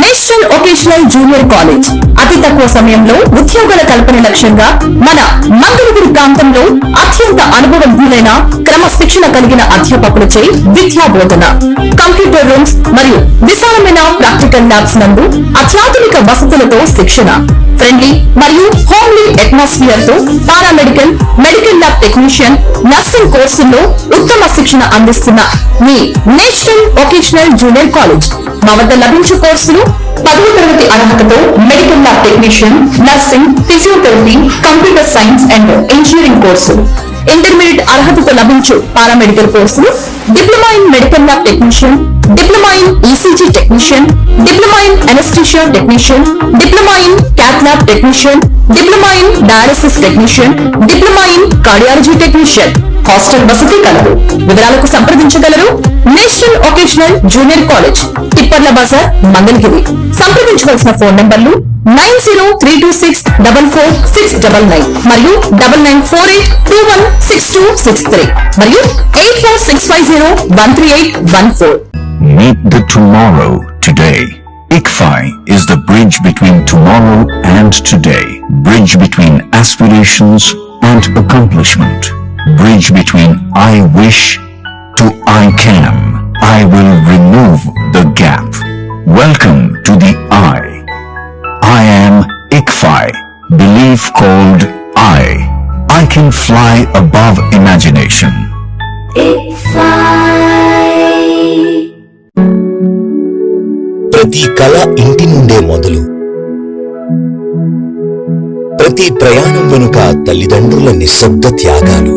National vocational junior college అతి తక్కువ సమయంలో ఉద్యోగాల కల్పన లక్ష్యంగా మన మంగళగిరి ప్రాంతంలో అత్యంత అనుభవజ్ఞులైన క్రమశిక్షణ కలిగిన అధ్యాపకులచే విద్యా బోధన, కంప్యూటర్ రూమ్స్ మరియు విశాలమైన ప్రాక్టికల్ ల్యాబ్స్ నందు అత్యాధునిక వసతులతో శిక్షణ, ఫ్రెండ్లీ మరియు హోమ్లీ అట్మాస్ఫియర్ తో paramedical, medical lab technician, nursing కోర్సుల్లో ఉత్తమ శిక్షణ అందిస్తున్న మీ నేషనల్ వొకేషనల్ జూనియర్ కాలేజ్ మా వద్ద లభించే కోర్సులు 10వ తరగతి అర్హతతో medical lab technician, nursing, physiotherapy, computer science and engineering కోర్సులు, ఇంటర్మీడియట్ అర్హతతో లభించు పారామెడికల్ కోర్సులు, diploma in medical lab technician, diploma in ECG technician, diploma in anaesthesia technician, diploma in cath lab technician, diploma in dialysis technician, diploma in cardiology technician. Hostel వసతి కలదు. వివరాలకు సంప్రదించగలరు national vocational junior college, Tipparla Bazar, Mangalagiri. సంప్రదించవలసిన phone నంబర్లు 9032644699 మరియు 9948216263 మరియు 8465013814. Meet the tomorrow today. ICFI is the bridge between tomorrow and today. Bridge between aspirations and accomplishment. Bridge between I wish to I can. I will remove the gap. Welcome to the I. I am ICFI. Belief called I can fly above imagination. ప్రతి కళ ఇంటి నుండే మొదలు. ప్రతి ప్రయాణం వెనుక తల్లిదండ్రుల నిశ్శబ్ద త్యాగాలు.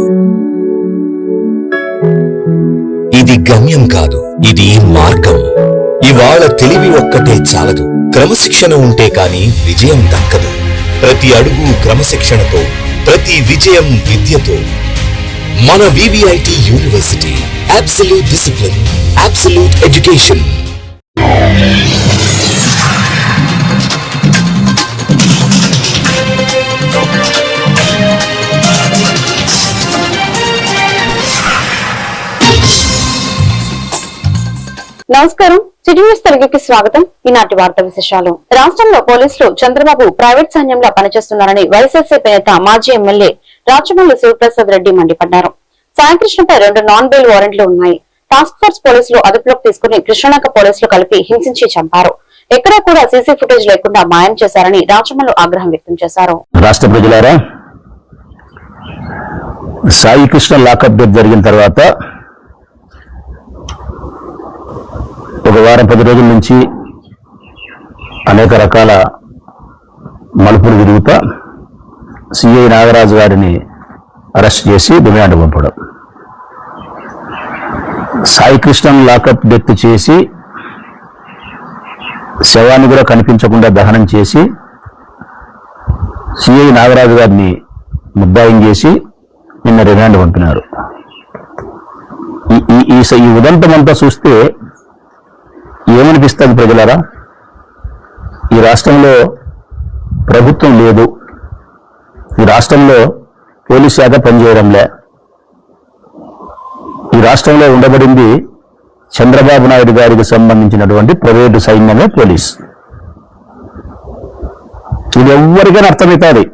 ఇది గమ్యం కాదు, ఇది మార్గం. ఇవాళ తెలివి ఒక్కటే చాలదు, క్రమశిక్షణ ఉంటే కాని విజయం దక్కదు. ప్రతి అడుగు క్రమశిక్షణతో, ప్రతి విజయం విద్యతో. మన VVIT university, absolute discipline, absolute education. నమస్కారం, సిటీ న్యూస్ తెలుగుకి స్వాగతం. ఈనాటి వార్తా విశేషాలు. రాష్ట్రంలో పోలీసులు చంద్రబాబు ప్రైవేట్ సైన్యంలో పనిచేస్తున్నారని వైఎస్ఆర్సీపీ నేత మాజీ ఎమ్మెల్యే రాచమల్లి శివప్రసాద్ రెడ్డి మండిపడ్డారు. సాయికృష్ణపై 2 నాన్ బెయిల్ వారెంట్లు ఉన్నాయి. టాస్క్ ఫోర్స్ పోలీసులు అదుపులోకి తీసుకుని కృష్ణనాక పోలీసులు కలిపి హింసించి చంపారు. ఎక్కడా కూడా సీసీ ఫుటేజ్ లేకుండా మాయం చేశారని రాచమల్లు ఆగ్రహం వ్యక్తం చేశారు. రాష్ట్ర ప్రజలారా, సాయికృష్ణ లాకప్ డెత్ జరిగిన తర్వాత ఒక వారం 10 రోజుల నుంచి అనేక రకాల మలుపులు తిరుగుతా సిఐ నాగరాజు గారిని అరెస్ట్ చేసి రిమాండ్ పంపడం, సాయికృష్ణ లాకప్ డెత్ చేసి శవాన్ని కూడా కనిపించకుండా దహనం చేసి సిఐ నాగరాజు గారిని ముద్దాయం చేసి నిన్న రిమాండ్ పంపినారు. ఈ ఉదంతమంతా చూస్తే ఏమనిపిస్తుంది ప్రజలారా? ఈ రాష్ట్రంలో ప్రభుత్వం లేదు, ఈ రాష్ట్రంలో పోలీస్ శాఖ పనిచేయడంలే, ఈ రాష్ట్రంలో ఉండబడింది చంద్రబాబు నాయుడు గారికి సంబంధించినటువంటి ప్రైవేటు సైన్యమే పోలీస్. ఇది ఎవరికైనా అర్థమవుతుంది.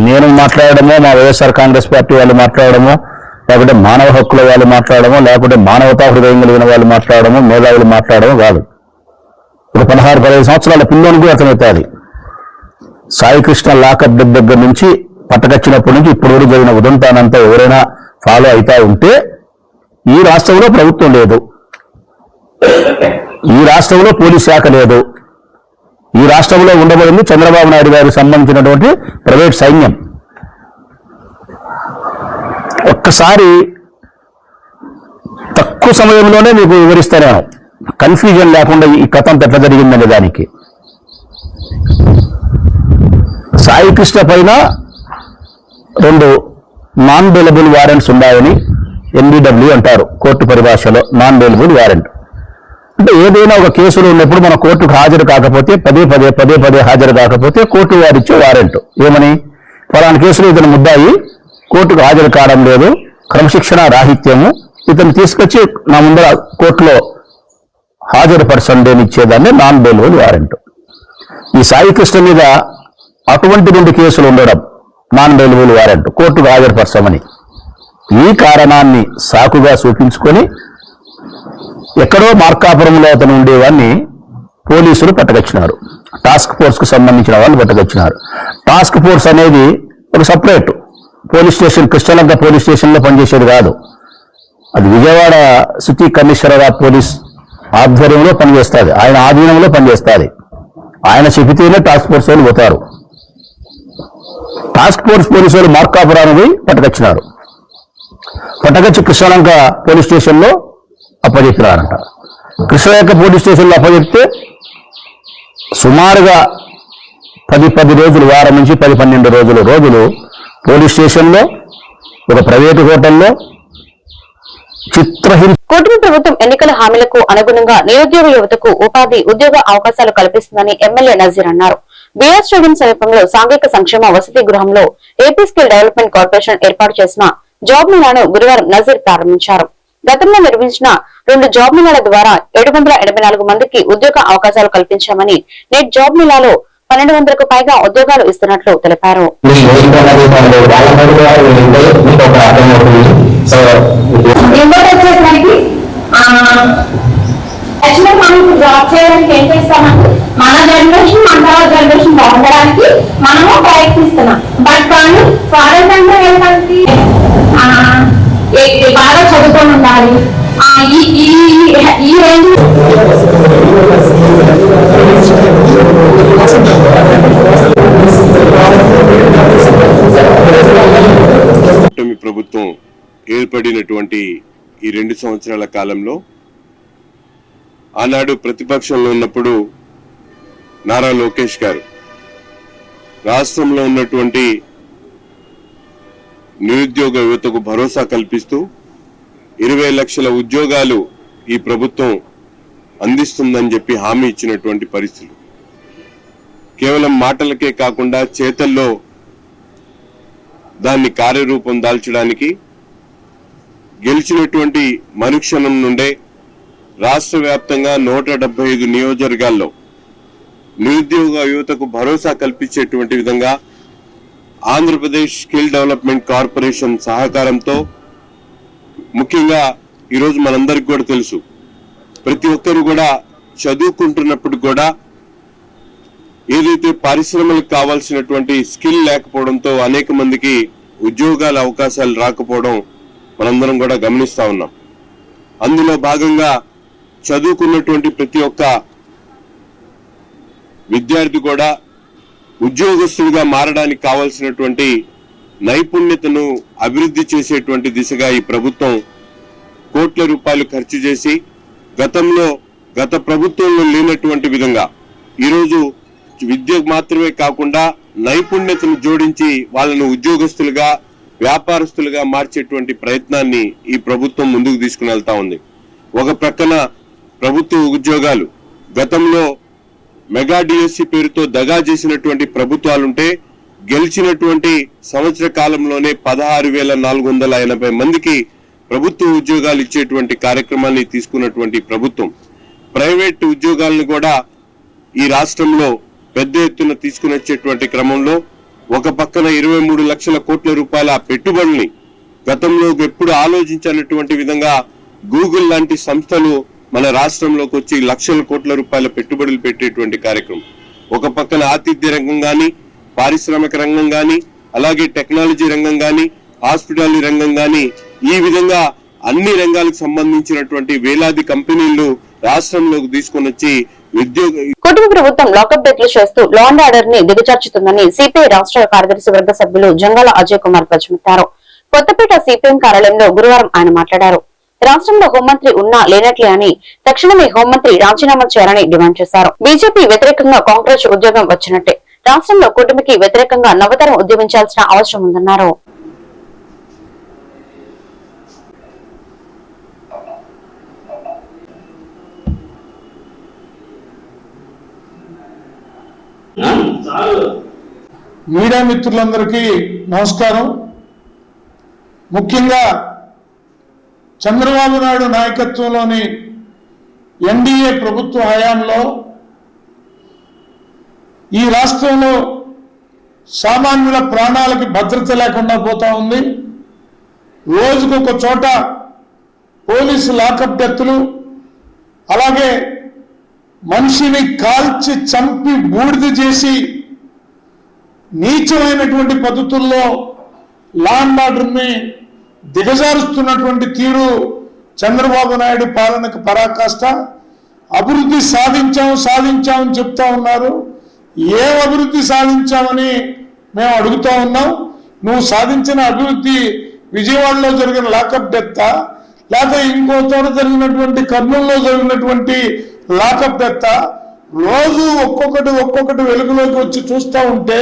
నేను మాట్లాడడమో, మా వైఎస్ఆర్ కాంగ్రెస్ పార్టీ వాళ్ళు మాట్లాడడమో, లేకపోతే మానవ హక్కుల వాళ్ళు మాట్లాడడమో, లేకపోతే మానవతా హృదయం కలిగిన వాళ్ళు మాట్లాడడమో, మేధావులు మాట్లాడడమో కాదు. ఒక 16-15 సంవత్సరాల పిల్లోనికి అర్థమవుతుంది. సాయికృష్ణ లాకప్ డెత్ దగ్గర నుంచి పట్టకచ్చినప్పటి నుంచి ఇప్పటి వరకు జరిగిన ఉదంతానంతా ఎవరైనా ఫాలో అవుతా ఉంటే ఈ రాష్ట్రంలో ప్రభుత్వం లేదు, ఈ రాష్ట్రంలో పోలీస్ శాఖ లేదు, ఈ రాష్ట్రంలో ఉండబడింది చంద్రబాబు నాయుడు గారికి సంబంధించినటువంటి ప్రైవేట్ సైన్యం. ఒక్కసారి తక్కువ సమయంలోనే మీకు వివరిస్తాను, కన్ఫ్యూజన్ లేకుండా ఈ కథ అంత ఎట్లా జరిగిందనే దానికి. సాయికృష్ణ పైన 2 నాన్ బెయిలబుల్ వారెంట్స్ ఉన్నాయని NBW అంటారు కోర్టు పరిభాషలో. నాన్ బెయిలబుల్ వారెంట్ అంటే ఏదైనా ఒక కేసులో ఉన్నప్పుడు మన కోర్టుకు హాజరు కాకపోతే పదే హాజరు కాకపోతే కోర్టు వారిచ్చే వారెంట్ ఏమని, ఫలానా కేసులో ఇతను ముద్దాయి కోర్టుకు హాజరు కావడం లేదు, క్రమశిక్షణ రాహిత్యము, ఇతను తీసుకొచ్చి నా ముందర కోర్టులో హాజరుపరచండి అని ఇచ్చేదాన్ని నాన్ బెయిలబుల్ వారెంట్. ఈ సాయి కృష్ణ మీద అటువంటి 2 కేసులు ఉండడం నాన్ బెయిలబుల్ వారెంట్, కోర్టుకు హాజరుపరచమని. ఈ కారణాన్ని సాకుగా చూపించుకొని ఎక్కడో మార్కాపురంలో అతను ఉండేవాడిని పోలీసులు పట్టుకొచ్చినారు. టాస్క్ ఫోర్స్ కు సంబంధించిన వాళ్ళు పట్టుకొచ్చినారు. టాస్క్ ఫోర్స్ అనేది ఒక separate police station, Krishnalanka police station లో పనిచేసేది కాదు. అది విజయవాడ సిటీ కమిషనర్ పోలీస్ ఆధ్వర్యంలో పనిచేస్తుంది, ఆయన ఆధీనంలో పనిచేస్తుంది. ఆయన చెబితేనే టాస్క్ ఫోర్స్ వాళ్ళు పోతారు. టాస్క్ ఫోర్స్ పోలీసు వాళ్ళు మార్కాపురానికి పట్టుకొచ్చినారు. పట్టుకొచ్చి కృష్ణలంక పోలీస్ స్టేషన్ లో అప్పచెప్పినారంట. కృష్ణలంక పోలీస్ స్టేషన్ లో అప్పచెప్తే సుమారుగా 10 రోజులు, వారం నుంచి 10-12 రోజులు పోలీస్ స్టేషన్లో, ఒక ప్రైవేటు హోటల్లో చిత్రహింస. కూటమి ప్రభుత్వం ఎన్నికల హామీలకు అనుగుణంగా నిరుద్యోగ యువతకు ఉపాధి, ఉద్యోగ అవకాశాలు కల్పిస్తుందని ఎమ్మెల్యే నజీర్ అన్నారు. బిఆర్ స్టేడియం సమీపంలో సాంఘిక సంక్షేమ వసతి గృహంలో ఏపీ స్కిల్ డెవలప్మెంట్ కార్పొరేషన్ ఏర్పాటు చేసిన జాబ్ మేళాను గురువారం నజీర్ ప్రారంభించారు. గతంలో నిర్వహించిన 2 జాబ్ మేళాల ద్వారా 784 మందికి ఉద్యోగ అవకాశాలు కల్పించామని, నేటి జాబ్ మేళాలో 1200కు పైగా ఉద్యోగాలు ఇస్తున్నట్లు తెలిపారు. జాబ్ చేయడానికి ఏం చేస్తామంటే మన జనరేషన్, మన తర్వాత జనరేషన్ బాగుండడానికి మనము ప్రయత్నిస్తున్నాం. బట్ కానీ ఫారెన్ అంటే ఏంటంటే బాగా చదువుకొని ఉండాలి. ఈ రేంజ్ ప్రభుత్వం ఏర్పడినటువంటి ఈ 2 సంవత్సరాల కాలంలో ఆనాడు ప్రతిపక్షంలో ఉన్నప్పుడు నారా లోకేష్ గారు రాష్ట్రంలో ఉన్నటువంటి నిరుద్యోగ యువతకు భరోసా కల్పిస్తూ 20 లక్షల ఉద్యోగాలు ఈ ప్రభుత్వం అందిస్తుందని చెప్పి హామీ ఇచ్చినటువంటి పరిస్థితులు. కేవలం మాటలకే కాకుండా చేతల్లో దాన్ని కార్యరూపం దాల్చడానికి గెలిచినటువంటి మరుక్షణం నుండే రాష్ట్ర వ్యాప్తంగా 175 నియోజకవర్గాల్లో నిరుద్యోగ యువతకు భరోసా కల్పించేటువంటి విధంగా ఆంధ్రప్రదేశ్ స్కిల్ డెవలప్మెంట్ కార్పొరేషన్ సహకారంతో, ముఖ్యంగా ఈరోజు మనందరికీ కూడా తెలుసు, ప్రతి ఒక్కరు కూడా చదువుకుంటున్నప్పుడు కూడా ఏదైతే పరిశ్రమలకు కావాల్సినటువంటి స్కిల్ లేకపోవడంతో అనేక మందికి ఉద్యోగాల అవకాశాలు రాకపోవడం మనందరం కూడా గమనిస్తా ఉన్నాం. అందులో భాగంగా చదువుకున్నటువంటి ప్రతి ఒక్క విద్యార్థి కూడా ఉద్యోగస్తులుగా మారడానికి కావాల్సినటువంటి నైపుణ్యతను అభివృద్ధి చేసేటువంటి దిశగా ఈ ప్రభుత్వం కోట్ల రూపాయలు ఖర్చు చేసి గత ప్రభుత్వంలో లేనటువంటి విధంగా ఈరోజు విద్య మాత్రమే కాకుండా నైపుణ్యతను జోడించి వాళ్ళను ఉద్యోగస్తులుగా, వ్యాపారస్తులుగా మార్చేటువంటి ప్రయత్నాన్ని ఈ ప్రభుత్వం ముందుకు తీసుకుని వెళ్తా ఉంది. ఒక ప్రక్కన ప్రభుత్వ ఉద్యోగాలు గతంలో మెగా డిఎస్సి పేరుతో దగా చేసినటువంటి ప్రభుత్వాలుంటే గెలిచినటువంటి సంవత్సర కాలంలోనే 16,480 మందికి ప్రభుత్వ ఉద్యోగాలు ఇచ్చేటువంటి కార్యక్రమాన్ని తీసుకున్నటువంటి ప్రభుత్వం ప్రైవేట్ ఉద్యోగాలను కూడా ఈ రాష్ట్రంలో పెద్ద ఎత్తున తీసుకుని వచ్చేటువంటి క్రమంలో ఒక పక్కన 23 లక్షల కోట్ల రూపాయల పెట్టుబడుల్ని గతంలో ఎప్పుడు ఆలోచించినటువంటి విధంగా గూగుల్ లాంటి సంస్థలు మన రాష్ట్రంలోకి వచ్చి లక్షల కోట్ల రూపాయల పెట్టుబడులు పెట్టేటువంటి కార్యక్రమం. ఒక పక్కన ఆతిథ్య రంగం గాని, పారిశ్రామిక రంగం గాని, అలాగే టెక్నాలజీ రంగం గాని, హాస్పిటాలిటీ రంగం గాని, ఈ విధంగా అన్ని రంగాలకు సంబంధించినటువంటి వేలాది కంపెనీలు రాష్ట్రంలోకి తీసుకొని వచ్చి కుటుంబ ప్రభుత్వం లాకప్ డెత్లు చేస్తూ లా అండ్ ఆర్డర్ ని దిగజార్చుతుందని సిపిఐ రాష్ట్ర కార్యదర్శి వర్గ సభ్యులు జంగాల అజయ్ కుమార్ ధ్వజమెత్తారు. కొత్తపేట సిపిఎం కార్యాలయంలో గురువారం ఆయన మాట్లాడారు. రాష్ట్రంలో హోంమంత్రి ఉన్నా లేనట్లే అని తక్షణమే హోంమంత్రి రాజీనామా చేయాలని డిమాండ్ చేశారు. బీజేపీ వ్యతిరేకంగా కాంగ్రెస్ ఉద్యోగం వచ్చినట్టే రాష్ట్రంలో కూటమికి వ్యతిరేకంగా నవతరం ఉద్యమించాల్సిన అవసరం ఉందన్నారు. మీడియా మిత్రులందరికీ నమస్కారం. ముఖ్యంగా చంద్రబాబు నాయుడు నాయకత్వంలోని ఎన్డీఏ ప్రభుత్వ హయాంలో ఈ రాష్ట్రంలో సామాన్యుల ప్రాణాలకి భద్రత లేకుండా పోతా ఉంది. రోజుకొక చోట పోలీసు లాకప్ డెత్తులు, అలాగే మనిషిని కాల్చి చంపి బూడిద చేసి నీచమైనటువంటి పద్ధతుల్లో లా అండ్ ఆర్డర్ని దిగజారుస్తున్నటువంటి తీరు చంద్రబాబు నాయుడు పాలనకు పరాకాష్ట. అభివృద్ధి సాధించామని చెప్తా ఉన్నారు. ఏం అభివృద్ధి సాధించామని మేము అడుగుతా ఉన్నాం. నువ్వు సాధించిన అభివృద్ధి విజయవాడలో జరిగిన లాకప్ డెత్తా, లేకపోతే ఇంకో చోట జరిగినటువంటి కర్నూలులో జరిగినటువంటి లాకప్ డెత్తా? రోజు ఒక్కొక్కటి వెలుగులోకి వచ్చి చూస్తూ ఉంటే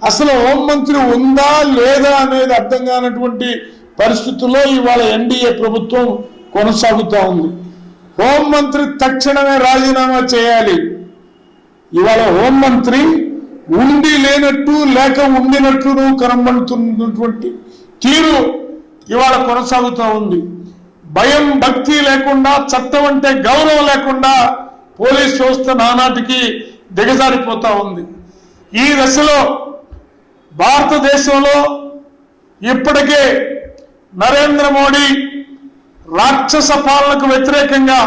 అసలు హోంమంత్రి ఉందా లేదా అనేది అర్థం కానటువంటి పరిస్థితుల్లో ఇవాళ ఎన్డీఏ ప్రభుత్వం కొనసాగుతూ ఉంది. హోంమంత్రి తక్షణమే రాజీనామా చేయాలి. ఇవాళ హోంమంత్రి ఉండి లేనట్టు లేక ఉండినట్లు కనబడుతున్నటువంటి తీరు ఇవాళ కొనసాగుతూ ఉంది. భయం భక్తి లేకుండా, చట్టం అంటే గౌరవం లేకుండా పోలీస్ వ్యవస్థ నానాటికి దిగజారిపోతా ఉంది. ఈ దశలో భారతదేశంలో ఇప్పటికే నరేంద్ర మోడీ రాక్షస పాలనకు వ్యతిరేకంగా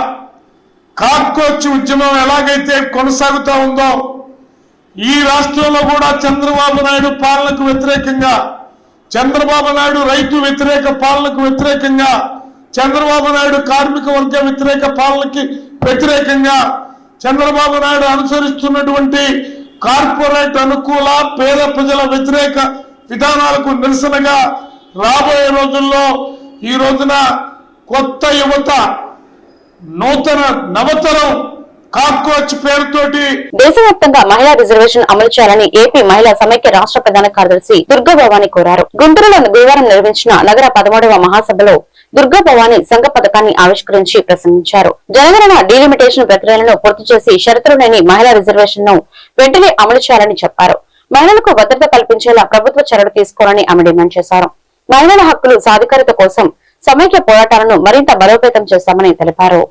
కాక్రోచ్ ఉద్యమం ఎలాగైతే కొనసాగుతూ ఉందో, ఈ రాష్ట్రంలో కూడా చంద్రబాబు నాయుడు పాలనకు వ్యతిరేకంగా, చంద్రబాబు నాయుడు రైతు వ్యతిరేక పాలనకు వ్యతిరేకంగా, చంద్రబాబు నాయుడు కార్మిక వర్గ వ్యతిరేక పాలనకి వ్యతిరేకంగా, చంద్రబాబు నాయుడు అనుసరిస్తున్నటువంటి కార్పొరేట్ అనుకూల పేద ప్రజల వ్యతిరేక విధానాలకు నిరసనగా రాబోయే రోజుల్లో ఈ రోజున కొత్త యువత, నవతరం కాక్రోచ్ పేరుతోటి దేశవ్యాప్తంగా మహిళా రిజర్వేషన్ అమలు చేయాలని ఏపీ మహిళా సమైక్య రాష్ట్ర ప్రధాన కార్యదర్శి దుర్గా భవానీ కోరారు. గుంటూరులో గురువారం నిర్వహించిన నగర 13వ మహాసభలో దుర్గా భవానీ సంఘ పథకాన్ని ఆవిష్కరించి ప్రసంగించారు. జనగణన డీలిమిటేషన్ ప్రక్రియలను పూర్తి చేసి షరతులు లేని మహిళా రిజర్వేషన్ ను వెంటనే అమలు చేయాలని చెప్పారు. మహిళలకు భద్రత కల్పించేలా ప్రభుత్వ చర్యలు తీసుకోవాలని ఆమె డిమాండ్ చేశారు. మహిళల హక్కులు సాధికారత కోసం సమైక్య పోరాటాలను మరింత బలోపేతం చేస్తామని తెలిపారు.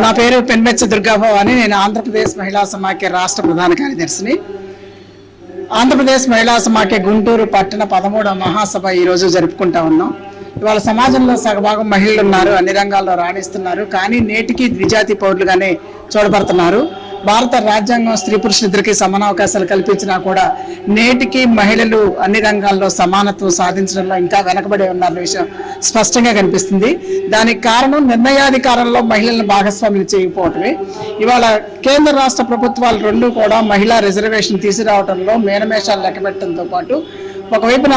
నా పేరు పెన్మెచ్చ దుర్గా భవాని. నేను ఆంధ్రప్రదేశ్ మహిళా సమాఖ్య రాష్ట్ర ప్రధాన కార్యదర్శిని. ఆంధ్రప్రదేశ్ మహిళా సమాఖ్య గుంటూరు పట్టణ 13వ మహాసభ ఈ రోజు జరుపుకుంటా ఉన్నాం. ఇవాళ సమాజంలో సగభాగం మహిళలు ఉన్నారు, అన్ని రంగాల్లో రాణిస్తున్నారు. కానీ నేటికి ద్విజాతి పౌరులుగానే చూడబడుతున్నారు. భారత రాజ్యాంగం స్త్రీ పురుషులిద్దరికీ సమాన అవకాశాలు కల్పించినా కూడా నేటికి మహిళలు అన్ని రంగాల్లో సమానత్వం సాధించడంలో ఇంకా వెనకబడి ఉన్న విషయం స్పష్టంగా కనిపిస్తుంది. దానికి కారణం నిర్ణయాధికారంలో మహిళలను భాగస్వామ్యం చేయకపోవటమే. ఇవాళ కేంద్ర రాష్ట్ర ప్రభుత్వాలు రెండు కూడా మహిళా రిజర్వేషన్ తీసుకురావడంలో మేనమేషాలు లెక్కబెట్టడంతో పాటు ఒకవైపున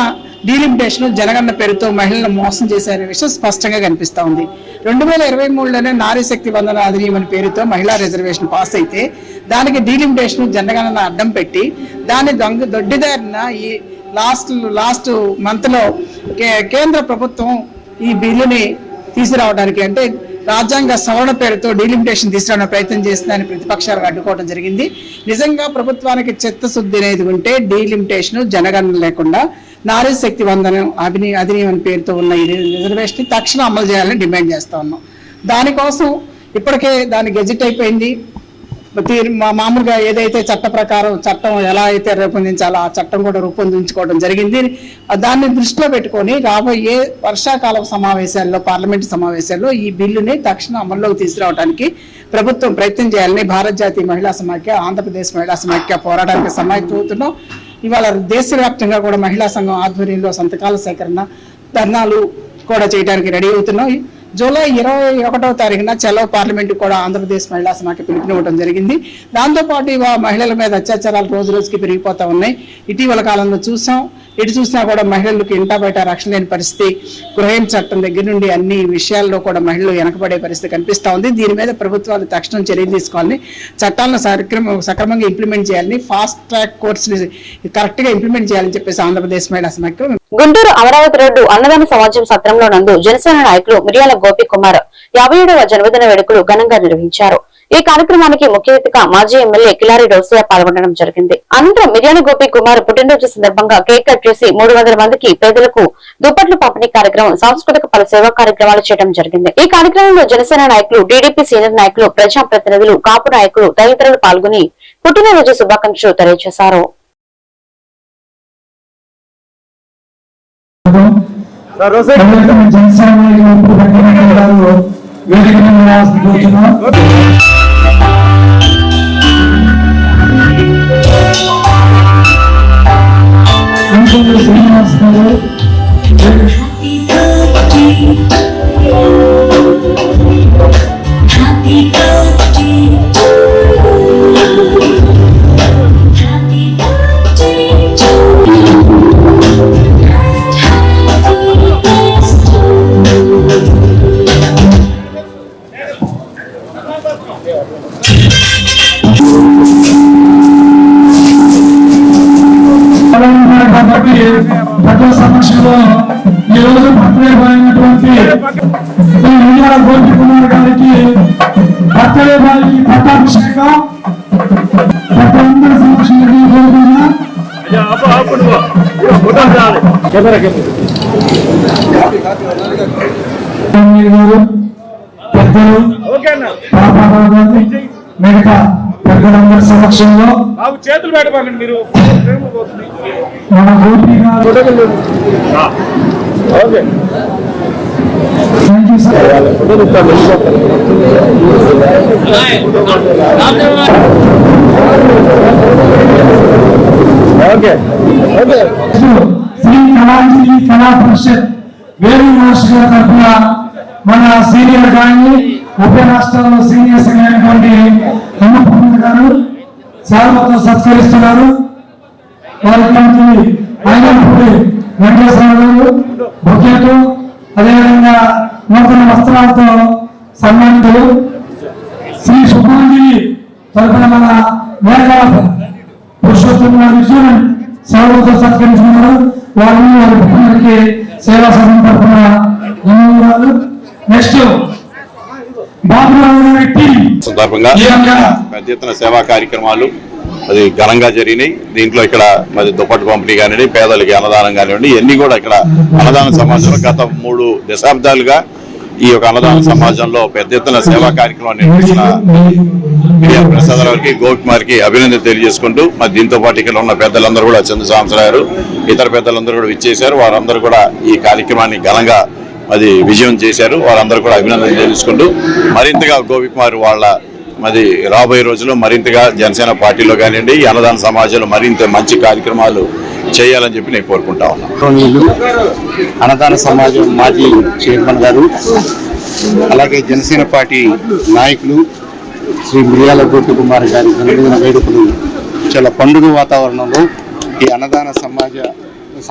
డీలిమిటేషన్ జనగణన పేరుతో మహిళలను మోసం చేసే విషయం స్పష్టంగా కనిపిస్తా ఉంది. 2023లోనే నారీ శక్తి వందన అధినియం అనే పేరుతో మహిళా రిజర్వేషన్ పాస్ అయితే దానికి డీలిమిటేషన్ జనగణన అడ్డం పెట్టి దాన్ని దొడ్డిదారిన ఈ లాస్ట్ మంత్ లో కేంద్ర ప్రభుత్వం ఈ బిల్లుని తీసుకురావడానికి, అంటే రాజ్యాంగ సవరణ పేరుతో డీలిమిటేషన్ తీసుకురావడానికి ప్రయత్నం చేస్తుందని ప్రతిపక్షాలు అడ్డుకోవడం జరిగింది. నిజంగా ప్రభుత్వానికి చిత్తశుద్ధి అనేది ఉంటే డీలిమిటేషన్ జనగణన లేకుండా నారీ శక్తి వందనం అధినియం అనే పేరుతో ఉన్న ఈ రిజర్వేషన్ తక్షణం అమలు చేయాలని డిమాండ్ చేస్తా ఉన్నాం. దానికోసం ఇప్పటికే దాని గెజిట్ అయిపోయింది. మామూలుగా ఏదైతే చట్ట ప్రకారం చట్టం ఎలా అయితే రూపొందించాలో ఆ చట్టం కూడా రూపొందించుకోవడం జరిగింది. దాన్ని దృష్టిలో పెట్టుకొని రాబోయే వర్షాకాల సమావేశాల్లో, పార్లమెంటు సమావేశాల్లో ఈ బిల్లుని తక్షణం అమల్లోకి తీసుకురావడానికి ప్రభుత్వం ప్రయత్నం చేయాలని భారత జాతీయ మహిళా సమాఖ్య, ఆంధ్రప్రదేశ్ మహిళా సమాఖ్య పోరాటానికి సమాయత్తమవుతున్నాం. ఇవాళ దేశవ్యాప్తంగా కూడా మహిళా సంఘం ఆధ్వర్యంలో సంతకాల సేకరణ ధర్నాలు కూడా చేయడానికి రెడీ అవుతున్నాం. జూలై 21వ తారీఖున చలో పార్లమెంట్ కూడా ఆంధ్రప్రదేశ్ మహిళా సమాఖ్య పిలుపునివ్వడం జరిగింది. దాంతోపాటు మహిళల మీద అత్యాచారాలు రోజు రోజుకి పెరిగిపోతా ఉన్నాయి. ఇటీవల కాలంలో చూసాం, ఎటు చూసినా కూడా మహిళలకు ఇంటా బయట రక్షణ లేని పరిస్థితి, గృహం చట్టం దగ్గర నుండి అన్ని విషయాల్లో కూడా మహిళలు వెనకబడే పరిస్థితి కనిపిస్తా ఉంది. దీని మీద ప్రభుత్వాలు తక్షణం చర్యలు తీసుకోవాలని, చట్టాలను సక్రమంగా ఇంప్లిమెంట్ చేయాలని, ఫాస్ట్ ట్రాక్ కోర్సుని కరెక్ట్ గా ఇంప్లిమెంట్ చేయాలని చెప్పేసి ఆంధ్రప్రదేశ్ మహిళా సమాఖ్య. గుంటూరు అమరావతి రోడ్డు అన్నదాన సమాజం సత్రంలో నందు జనసేన నాయకులు మిర్యాల గోపి కుమార్ 57వ జన్మదిన వేడుకలు ఘనంగా నిర్వహించారు. ఈ కార్యక్రమానికి ముఖ్య అతిథిగా మాజీ ఎమ్మెల్యే కిలారి డోసియా పాల్గొనడం జరిగింది. అనంతరం మిర్యాల గోపి కుమార్ పుట్టినరోజు సందర్భంగా కేక్ కట్ చేసి 300 మందికి పేదలకు దుప్పట్లు పంపిణీ కార్యక్రమం, సాంస్కృతిక పలు సేవా కార్యక్రమాలు చేయడం జరిగింది. ఈ కార్యక్రమంలో జనసేన నాయకులు, టీడీపీ సీనియర్ నాయకులు, ప్రజాప్రతినిధులు, కాపు నాయకులు తదితరులు పాల్గొని పుట్టినరోజు శుభాకాంక్షలు తెలియజేశారు. ప్రజల సమక్షంలో ఈ రోజు బర్త్డే అయినటువంటి మిర్యాల గోపి కుమార్ గారికి బర్త్డే బాయ్కి పట్టాభిషేకం ప్రజలందరి సమక్షంలో పెద్దలు పాపారావు గారి మిగతా పెద్దలందరి సమక్షంలో చేతులు పెట్టకండి మీరు మన గోపి గారు. శ్రీ కళాంజలి కళా పరిషత్ వేరు మాస్టర్ గారి తరఫున మన సీనియర్ కానీ ఉభయ రాష్ట్రాల్లో సీనియర్స్ అయినటువంటి అన్నపూర్ణ గారు సేవలతో సత్కరిస్తున్నారు. వారికి అయినప్పుడు వెంకటేశ్వర గారు బొకేతో, అదేవిధంగా నూతన వస్త్రాలతో సన్మానితులు. శ్రీ సుబ్బాంజలి తరఫున మన మేఘాల పురుషోత్తమ గారు సేవలతో సత్కరించుకున్నారు. వారిని వారి కుటుంబానికి సేవా సంఘం తరఫున ధన్యవాదాలు. నెక్స్ట్ సందర్భంగా పెద్ద ఎత్తున సేవా కార్యక్రమాలు అది ఘనంగా జరిగినాయి. దీంట్లో ఇక్కడ మరి దుప్పటి పంపిణీ కానివ్వండి, పేదలకి అన్నదానం కానివ్వండి, ఇవన్నీ కూడా ఇక్కడ అన్నదాన సమాజంలో గత 3 దశాబ్దాలుగా ఈ యొక్క అన్నదాన సమాజంలో పెద్ద ఎత్తున సేవా కార్యక్రమాన్ని నిర్వహించిన మిర్యాల ప్రసాదరావుకి, గోపికుమార్కి అభినందన తెలియజేసుకుంటూ మరి దీంతో పాటు ఇక్కడ ఉన్న పెద్దలందరూ కూడా చంద్ర సాంబశివరావు, ఇతర పెద్దలందరూ కూడా విచ్చేశారు. వారందరూ కూడా ఈ కార్యక్రమాన్ని ఘనంగా అది విజయం చేశారు. వారందరూ కూడా అభినందన తెలుసుకుంటూ మరింతగా గోపికుమార్ వాళ్ళ మరి రాబోయే రోజుల్లో మరింతగా జనసేన పార్టీలో కానివ్వండి, ఈ అన్నదాన సమాజంలో మరింత మంచి కార్యక్రమాలు చేయాలని చెప్పి నేను కోరుకుంటా ఉన్నాను. అన్నదాన సమాజం మాజీ చైర్మన్ గారు, అలాగే జనసేన పార్టీ నాయకులు శ్రీ మిర్యాల గోపి కుమార్ గారి జన్మదిన వేడుకలు చాలా పండుగ వాతావరణంలో ఈ అన్నదాన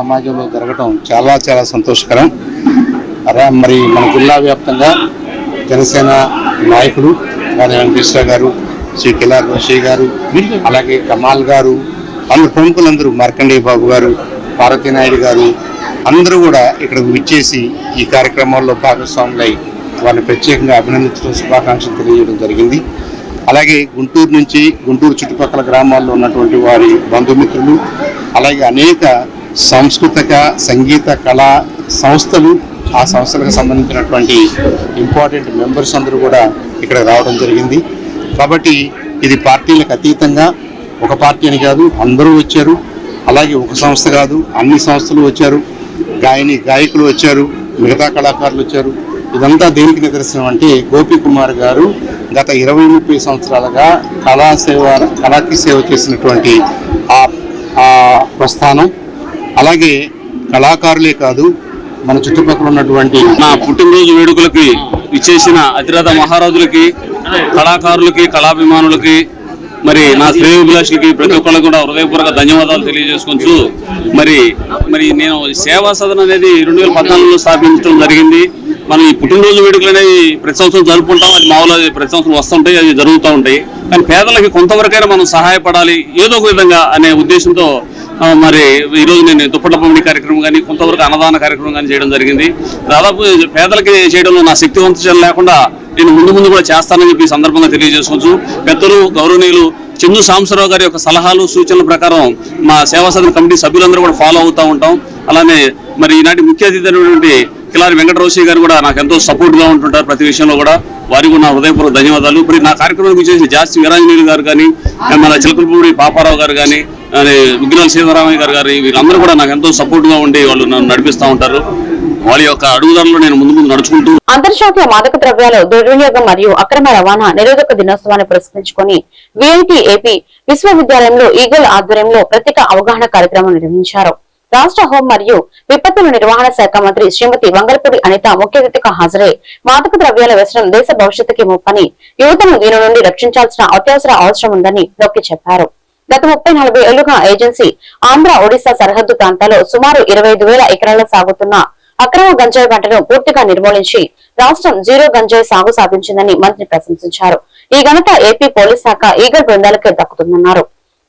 సమాజంలో జరగటం చాలా చాలా సంతోషకరం. మరి మన జిల్లా వ్యాప్తంగా జనసేన నాయకులు వెంకటేశ్వర గారు, శ్రీ కిలారి రోషి గారు, అలాగే కమాల్ గారు, అందరు ప్రముఖులందరూ, మార్కండేయ బాబు గారు, పార్వతీ నాయుడు గారు అందరూ కూడా ఇక్కడికి విచ్చేసి ఈ కార్యక్రమాల్లో భాగస్వాములై వారిని ప్రత్యేకంగా అభినందించడం, శుభాకాంక్షలు తెలియజేయడం జరిగింది. అలాగే గుంటూరు నుంచి, గుంటూరు చుట్టుపక్కల గ్రామాల్లో ఉన్నటువంటి వారి బంధుమిత్రులు, అలాగే అనేక సాంస్కృతిక సంగీత కళా సంస్థలు, ఆ సంస్థలకు సంబంధించినటువంటి ఇంపార్టెంట్ మెంబర్స్ అందరూ కూడా ఇక్కడ రావడం జరిగింది. కాబట్టి ఇది పార్టీలకు అతీతంగా, ఒక పార్టీ అని కాదు, అందరూ వచ్చారు. అలాగే ఒక సంస్థ కాదు, అన్ని సంస్థలు వచ్చారు, గాయకులు వచ్చారు, మిగతా కళాకారులు వచ్చారు. ఇదంతా దేనికి నిదర్శనం అంటే గోపి కుమార్ గారు గత 20-30 సంవత్సరాలుగా కళాకి సేవ చేసినటువంటి ఆ ప్రస్థానం. అలాగే కళాకారులే కాదు, మన చుట్టుపక్కల ఉన్నటువంటి నా పుట్టినరోజు వేడుకలకి ఇచ్చేసిన అతిరథ మహారాజులకి, కళాకారులకి, కళాభిమానులకి, మరి నా శ్రేయోభిలాషులకి ప్రతి ఒక్కళ్ళకి కూడా హృదయపూర్వక ధన్యవాదాలు తెలియజేసుకోవచ్చు. మరి నేను సేవా సదన్ అనేది 2014లో స్థాపించడం జరిగింది. మనం ఈ పుట్టినరోజు వేడుకలు అనేవి ప్రతి సంవత్సరం జరుపుకుంటాం. అది మామూలు ప్రతి సంవత్సరం వస్తుంటాయి, అవి జరుగుతూ ఉంటాయి. కానీ పేదలకి కొంతవరకైనా మనం సహాయపడాలి ఏదో ఒక విధంగా అనే ఉద్దేశంతో మరి ఈరోజు నేను దుప్పట్ల పంపిణీ కార్యక్రమం కానీ, కొంతవరకు అన్నదాన కార్యక్రమం కానీ చేయడం జరిగింది. దాదాపు పేదలకి చేయడంలో నా శక్తివంతం లేకుండా నేను ముందు కూడా చేస్తానని చెప్పి ఈ సందర్భంగా తెలియజేసుకోవచ్చు. పెద్దలు గౌరవనీయులు చందు సాంబశివరావు గారి యొక్క సలహాలు సూచనల ప్రకారం మా సేవా సదన కమిటీ సభ్యులందరూ కూడా ఫాలో అవుతూ ఉంటాం. అలానే మరి ఈనాటి ముఖ్య అతిథి అయినటువంటి కిలారి వెంకటరోషి గారు కూడా నాకు ఎంతో సపోర్ట్ గా ఉంటుంటారు ప్రతి విషయంలో కూడా. వారికి కూడా నా హృదయపూర్వక ధన్యవాదాలు. ఇప్పుడు నా కార్యక్రమానికి వచ్చేసి జాస్తి వీరాంజనేయులు గారు కానీ, మన చిలకలపూడి పాపారావు గారు కానీ, విగ్రహాల సీతారామయ్య గారు కానీ, వీళ్ళందరూ కూడా నాకు ఎంతో సపోర్ట్ గా ఉండి వాళ్ళు నన్ను నడిపిస్తూ ఉంటారు. వాళ్ళ యొక్క అడుగుదారులో నేను ముందు నడుచుకుంటూ. అంతర్జాతీయ మాదక ద్రవ్యాల దుర్వినియోగం మరియు అక్రమ రవాణా నిరోధక దినోత్సవాన్ని పురస్కరించుకొని విఐటి ఏపీ విశ్వవిద్యాలయంలో ఈగల్ ఆధ్వర్యంలో ప్రత్యేక అవగాహన కార్యక్రమం నిర్వహించారు. రాష్ట్ర హోం మరియు విపత్తుల నిర్వహణ శాఖ మంత్రి శ్రీమతి వంగలపూడి అనిత ముఖ్య అతిథిగా హాజరై మాదక ద్రవ్యాల వ్యసనం దేశ భవిష్యత్తుకి ముప్పని, యువతను దీని నుండి రక్షించాల్సిన అత్యవసర అవసరం ఉందని నొక్కి చెప్పారు. గత 30-40 ఏళ్లుగా ఏజెన్సీ ఆంధ్ర ఒడిశా సరిహద్దు ప్రాంతాల్లో సుమారు 25,000 ఎకరాల్లో సాగుతున్న అక్రమ గంజాయి పంటను పూర్తిగా నిర్మూలించి రాష్ట్రం జీరో గంజాయి సాగు సాధించిందని మంత్రి ప్రశంసించారు. ఈ ఘనత ఏపీ పోలీస్ శాఖ ఈగల్ బృందాలకే దక్కుతుందన్నారు.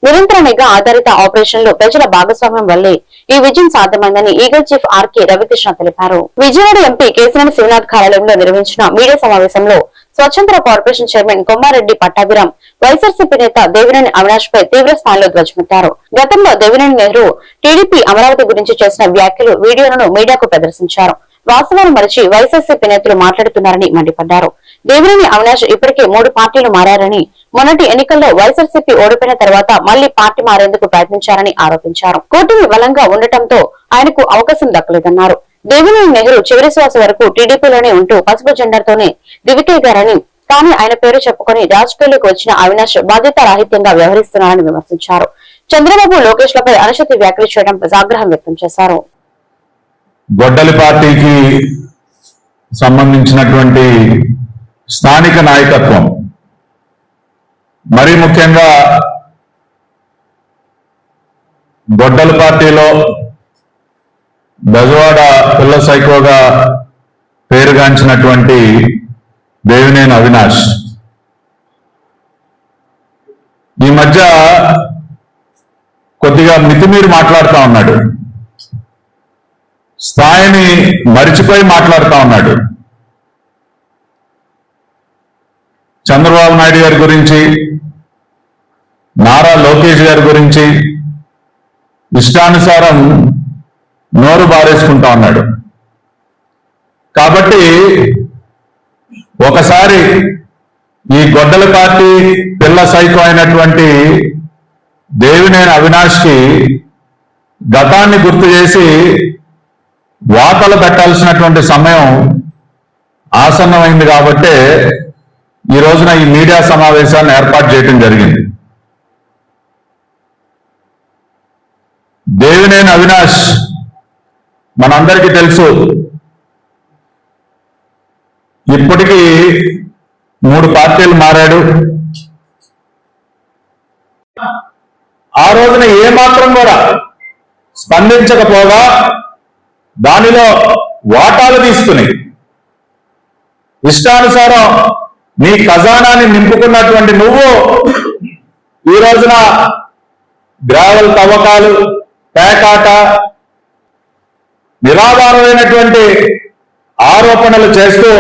నిరంతర నిఘా ఆధారిత ఆపరేషన్లు ప్రజల భాగస్వామ్యం వల్లే ఈ విజయం సాధ్యమైందని ఈగల్ చీఫ్ ఆర్కే రవికృష్ణ తెలిపారు. విజయవాడ ఎంపీ కేశినేని శివనాథ్ కార్యాలయంలో నిర్వహించిన మీడియా సమావేశంలో స్వతంత్ర కార్పొరేషన్ చైర్మన్ కొమ్మారెడ్డి పట్టాభిరామ్ వైఎస్ఆర్సీపీ నేత దేవినేని అవినాష్ పై తీవ్ర స్థాయిలో ధ్వజమెత్తారు. గతంలో దేవినేని నెహ్రూ టీడీపీ అమరావతి గురించి చేసిన వ్యాఖ్యలు వీడియోలను మీడియాకు ప్రదర్శించారు. వాస్తవాలు మరిచి వైఎస్ఆర్సీపీ నేతలు మాట్లాడుతున్నారని మండిపడ్డారు. దేవినేని అవినాష్ ఇప్పటికే 3 పార్టీలు మారారని, మొన్నటి ఎన్నికల్లో వైఎస్ఆర్సీపీ ఓడిపోయిన తర్వాత మళ్లీ పార్టీ మారేందుకు ప్రయత్నించారని ఆరోపించారు. కూటమి బలంగా ఉండటంతో ఆయనకు అవకాశం దక్కలేదన్నారు. దేవినేని నెహ్రూ చివరి శ్వాస వరకు టీడీపీలోనే ఉంటూ పసుపు జెండాతోనే దివికేగారని, కానీ ఆయన పేరు చెప్పుకుని రాజకీయాల్లోకి వచ్చిన అవినాష్ బాధ్యతారాహిత్యంగా వ్యవహరిస్తున్నారని విమర్శించారు. చంద్రబాబు లోకేష్ లపై అనుచిత వ్యాఖ్యలు చేయడంపై ఆగ్రహం వ్యక్తం చేశారు. గొడ్డలి పార్టీకి సంబంధించినటువంటి స్థానిక నాయకత్వం, మరీ ముఖ్యంగా గొడ్డలి పార్టీలో బెజవాడ పిల్ల సైకోగా పేరుగాంచినటువంటి దేవినేని అవినాష్ ఈ మధ్య కొద్దిగా మితిమీరి మాట్లాడుతూ ఉన్నాడు. స్థాయిని మరిచిపోయి మాట్లాడుతూ ఉన్నాడు. చంద్రబాబు నాయుడు గారి గురించి, నారా లోకేష్ గారి గురించి ఇష్టానుసారం నోరు బారేసుకుంటా ఉన్నాడు. కాబట్టి ఒకసారి ఈ గొడ్డల పార్టీ పిల్ల సైకో అయినటువంటి దేవినేని అవినాష్కి గతాన్ని గుర్తు చేసి వాతలు పెట్టాల్సినటువంటి సమయం ఆసన్నమైంది. కాబట్టే ఈ రోజున ఈ మీడియా సమావేశాన్ని ఏర్పాటు చేయడం జరిగింది. దేవినేని అవినాష్ మనందరికీ తెలుసు, ఇప్పటికీ 3 పార్టీలు మారాడు. ఆ రోజున ఏమాత్రం కూడా స్పందించకపోగా దానిలో వాటాలు తీసుకుని ఇష్టానుసారం నీ ఖజానాన్ని నింపుకున్నటువంటి నువ్వు ఈ రోజున గ్రావెల్ తవ్వకాలు, పేకాట, నిరాధారమైనటువంటి ఆరోపణలు చేస్తూ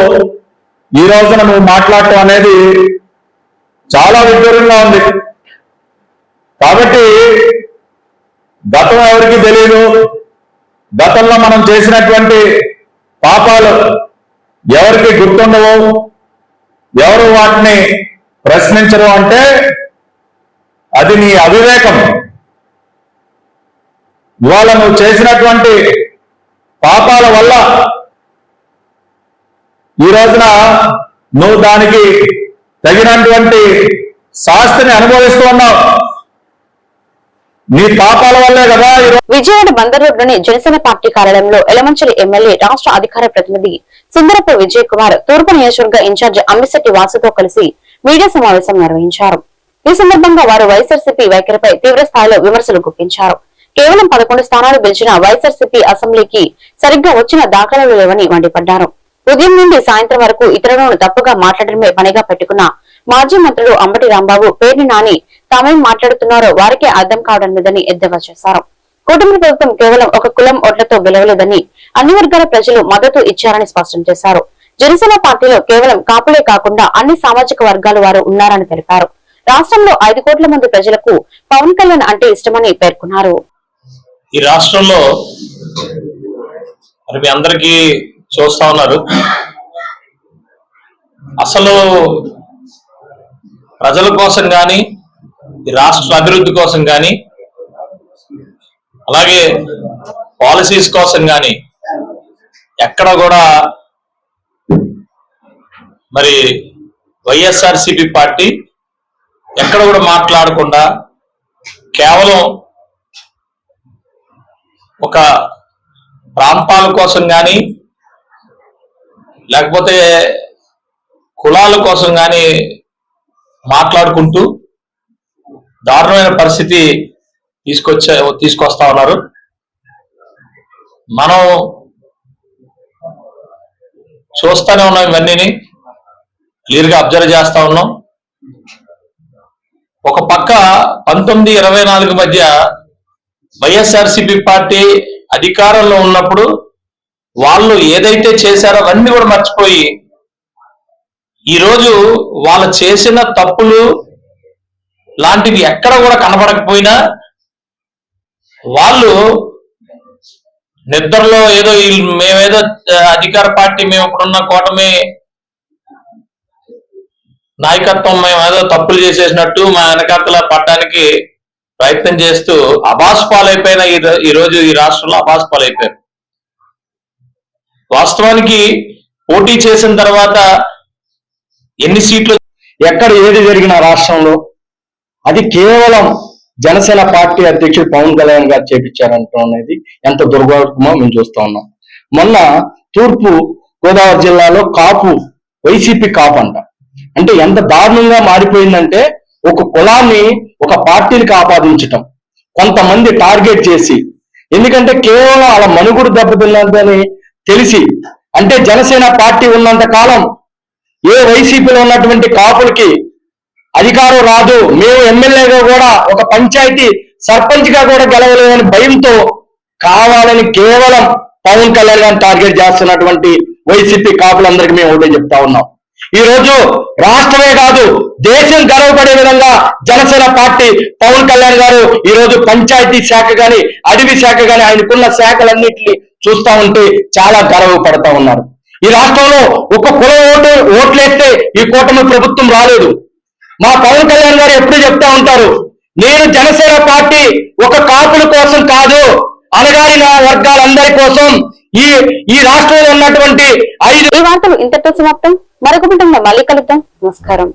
ఈ రోజున నువ్వు మాట్లాడటం అనేది చాలా విడ్డూరంగా ఉంది. కాబట్టి గతం ఎవరికి తెలియదు, గతంలో మనం చేసినటువంటి పాపాలు ఎవరికి గుర్తుండవు, ఎవరు వాటిని ప్రశ్నించరు అంటే అది నీ అవివేకం. ఇవాళ నువ్వు చేసినటువంటి పాపాల వల్ల ఈ రోజున నువ్వు దానికి తగినటువంటి శాస్తిని అనుభవిస్తూ ఉన్నావు. మీ పాపాల వల్లే కదా విజయవాడ బందర్ రోడ్లోని జనసేన పార్టీ కార్యాలయంలో ఎలమంచిలి ఎమ్మెల్యే రాష్ట్ర అధికార ప్రతినిధి సుందరపు విజయ్ కుమార్ తూర్పు నియోజకవర్గ ఇన్ఛార్జి అమ్మిశెట్టి వాసుతో కలిసి మీడియా సమావేశం నిర్వహించారు. ఈ సందర్భంగా వారు వైఎస్ఆర్సీపీ వైఖరిపై తీవ్ర స్థాయిలో విమర్శలు గుప్పించారు. కేవలం 11 స్థానాలు గెలిచిన వైఎస్ఆర్సీపీ అసెంబ్లీకి సరిగ్గా వచ్చిన దాఖలాలు లేవని మండిపడ్డారు. ఉదయం నుండి సాయంత్రం వరకు ఇతరులను తప్పుగా మాట్లాడడమే పనిగా పెట్టుకున్న మాజీ మంత్రులు అంబటి రాంబాబు, పేర్ని నాని తామేం మాట్లాడుతున్నారో వారికే అర్థం కావడం లేదని ఎద్దేవా చేశారు. కూటమి ప్రభుత్వం కేవలం ఒక కులం ఓట్లతో గెలవలేదని అన్ని వర్గాల ప్రజలు మద్దతు ఇచ్చారని స్పష్టం చేశారు. జనసేన పార్టీలో కేవలం కాపులే కాకుండా అన్ని సామాజిక వర్గాల వారు ఉన్నారని తెలిపారు. రాష్ట్రంలో 5 కోట్ల మంది ప్రజలకు పవన్ కళ్యాణ్ అంటే ఇష్టమని పేర్కొన్నారు. ఈ రాష్ట్రంలో మరి మీ అందరికీ చూస్తా ఉన్నారు, అసలు ప్రజల కోసం కానీ ఈ రాష్ట్ర అభివృద్ధి కోసం కానీ అలాగే పాలసీస్ కోసం కానీ ఎక్కడ కూడా మరి వైఎస్ఆర్సీపీ పార్టీ ఎక్కడ కూడా మాట్లాడకుండా కేవలం ఒక ప్రాంతాల కోసం కానీ లేకపోతే కులాల కోసం కానీ మాట్లాడుకుంటూ దారుణమైన పరిస్థితి తీసుకొస్తా ఉన్నారు. మనం చూస్తూనే ఉన్నాం, ఇవన్నీ క్లియర్ గా అబ్జర్వ్ చేస్తా ఉన్నాం. ఒక పక్క 1924 మధ్య వైఎస్ఆర్సీపీ పార్టీ అధికారంలో ఉన్నప్పుడు వాళ్ళు ఏదైతే చేశారో అవన్నీ కూడా మర్చిపోయి ఈరోజు వాళ్ళు చేసిన తప్పులు లాంటివి ఎక్కడ కూడా కనబడకపోయినా వాళ్ళు నిద్రలో ఏదో మేమేదో అధికార పార్టీ, మేము ఇప్పుడున్న కూటమి నాయకత్వం మేము ఏదో తప్పులు చేసేసినట్టు మా వెనకాతల పట్టడానికి ప్రయత్నం చేస్తూ అబాస్ పాలైపోయిన ఈ రోజు ఈ రాష్ట్రంలో అబాస్ పాలైపోయారు. వాస్తవానికి పోటీ చేసిన తర్వాత ఎన్ని సీట్లు ఎక్కడ ఏది జరిగిన రాష్ట్రంలో అది కేవలం జనసేన పార్టీ అధ్యక్షుడు పవన్ కళ్యాణ్ గారు చేపించారంటం అనేది ఎంత దుర్భాగ్యమో మేము చూస్తా ఉన్నాం. మొన్న తూర్పు గోదావరి జిల్లాలో కాపు, వైసీపీ కాపు అంటే ఎంత దారుణంగా మారిపోయిందంటే ఒక కులాన్ని ఒక పార్టీకి ఆపాదించటం, కొంతమంది టార్గెట్ చేసి, ఎందుకంటే కేవలం వాళ్ళ మనుగుడు దెబ్బతిన్నదని తెలిసి, అంటే జనసేన పార్టీ ఉన్నంత కాలం ఏ వైసీపీలో ఉన్నటువంటి కాపులకి అధికారం రాదు, మేము ఎమ్మెల్యేగా కూడా ఒక పంచాయతీ సర్పంచ్ గా కూడా గెలవలేదని భయంతో కావాలని కేవలం పవన్ కళ్యాణ్ గారిని టార్గెట్ చేస్తున్నటువంటి వైసీపీ కాపులందరికీ మేము ఒకటే చెప్తా ఉన్నాం. ఈ రోజు రాష్ట్రమే కాదు దేశం గర్వపడే విధంగా జనసేన పార్టీ పవన్ కళ్యాణ్ గారు ఈ రోజు పంచాయతీ శాఖ గాని అడవి శాఖ గాని ఆయనకున్న శాఖలన్నింటినీ చూస్తా ఉంటే చాలా గర్వపడతా ఉన్నారు. ఈ రాష్ట్రంలో ఒక కుల ఓట్లేస్తే ఈ కూటమి ప్రభుత్వం రాలేదు. మా పవన్ కళ్యాణ్ గారు ఎప్పుడు చెప్తా ఉంటారు, నేను జనసేన పార్టీ ఒక కాపుల కోసం కాదు, అణగారిన వర్గాలందరి కోసం ఈ రాష్ట్రంలో ఉన్నటువంటి 5. ఈ వార్తలు ఇంతటితో సమాప్తం. మరొక పుటంలో మళ్ళీ కలుద్దాం. నమస్కారం.